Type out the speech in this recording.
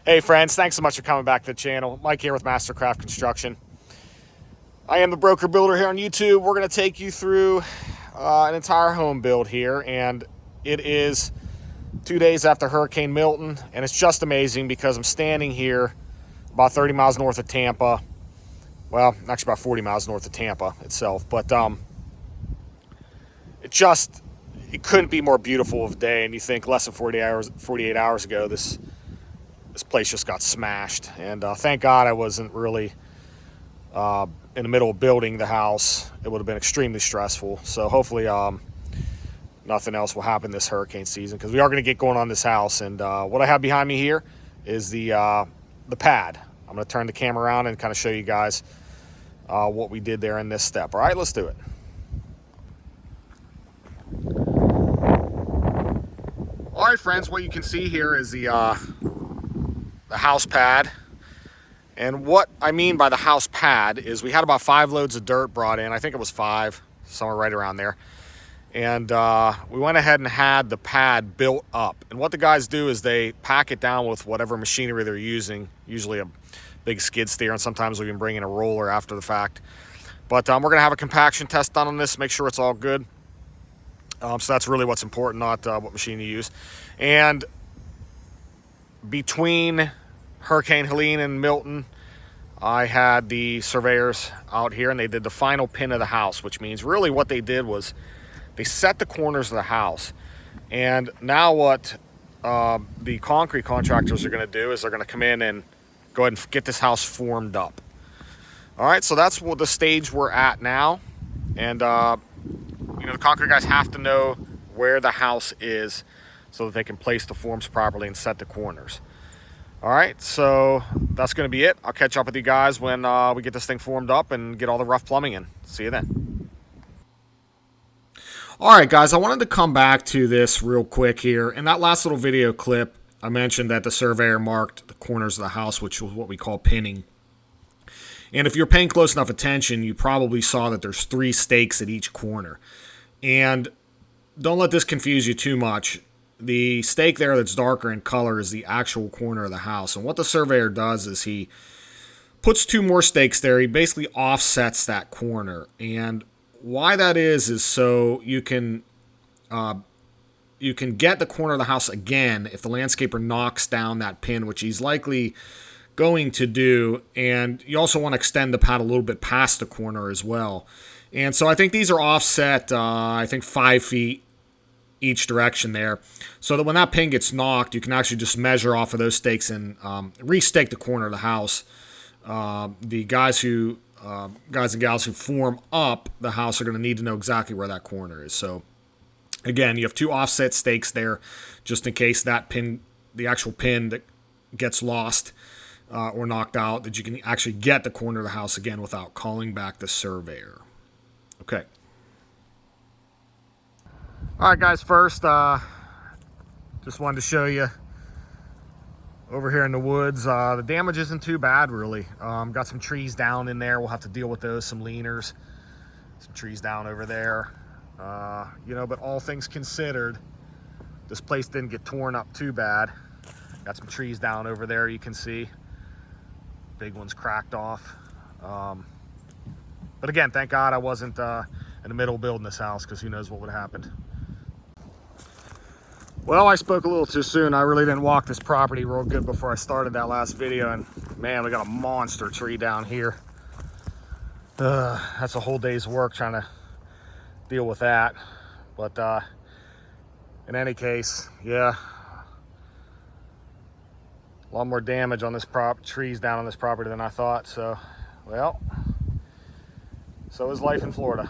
Hey friends, thanks so much for coming back to the channel. Mike here with Mastercraft Construction. I am the broker builder here on YouTube. We're going to take you through an entire home build here, and it is 2 days after Hurricane Milton, and it's just amazing because I'm standing here about 30 miles north of Tampa. Well, actually about 40 miles north of Tampa itself, but it couldn't be more beautiful of a day. And you think less than 48 hours ago, this place just got smashed. And thank God I wasn't really in the middle of building the house. It would have been extremely stressful. So hopefully nothing else will happen this hurricane season, because we are going to get going on this house. And what I have behind me here is the pad. I'm going to turn the camera around and kind of show you guys what we did there in this step. All right, let's do it. All right, friends, what you can see here is the house pad. And what I mean by the house pad is we had about 5 loads of dirt brought in. I think it was 5, somewhere right around there. And we went ahead and had the pad built up. And what the guys do is they pack it down with whatever machinery they're using, usually a big skid steer, and sometimes we can bring in a roller after the fact. But we're going to have a compaction test done on this, make sure it's all good. So that's really what's important, not what machine you use. And between Hurricane Helene and Milton, I had the surveyors out here, and they did the final pin of the house, which means really what they did was they set the corners of the house. And now what the concrete contractors are going to do is they're going to come in and go ahead and get this house formed up. All right, so that's what the stage we're at now. And the concrete guys have to know where the house is so that they can place the forms properly and set the corners. All right, so that's going to be it. I'll catch up with you guys when we get this thing formed up and get all the rough plumbing in. See you then. All right, guys, I wanted to come back to this real quick here. In that last little video clip, I mentioned that the surveyor marked the corners of the house, which was what we call pinning. And if you're paying close enough attention, you probably saw that there's 3 stakes at each corner. And don't let this confuse you too much. The stake there that's darker in color is the actual corner of the house. And what the surveyor does is he puts 2 more stakes there. He basically offsets that corner. And why that is so you can get the corner of the house again if the landscaper knocks down that pin, which he's likely going to do. And you also want to extend the pad a little bit past the corner as well. And so I think these are offset, I think 5 feet each direction there, so that when that pin gets knocked, you can actually just measure off of those stakes and restake the corner of the house. The guys and gals who form up the house are going to need to know exactly where that corner is. So again, you have 2 offset stakes there, just in case that pin, the actual pin that gets lost or knocked out, that you can actually get the corner of the house again without calling back the surveyor. Okay. All right, guys, first, just wanted to show you over here in the woods. The damage isn't too bad, really. Got some trees down in there. We'll have to deal with those, some leaners, some trees down over there. But all things considered, this place didn't get torn up too bad. Got some trees down over there, you can see. Big one's cracked off. But again, thank God I wasn't in the middle of building this house, because who knows what would have happened. Well, I spoke a little too soon. I really didn't walk this property real good before I started that last video, and man, we got a monster tree down here. That's a whole day's work trying to deal with that. But in any case, yeah, a lot more damage on this trees down on this property than I thought. So, well, so is life in Florida.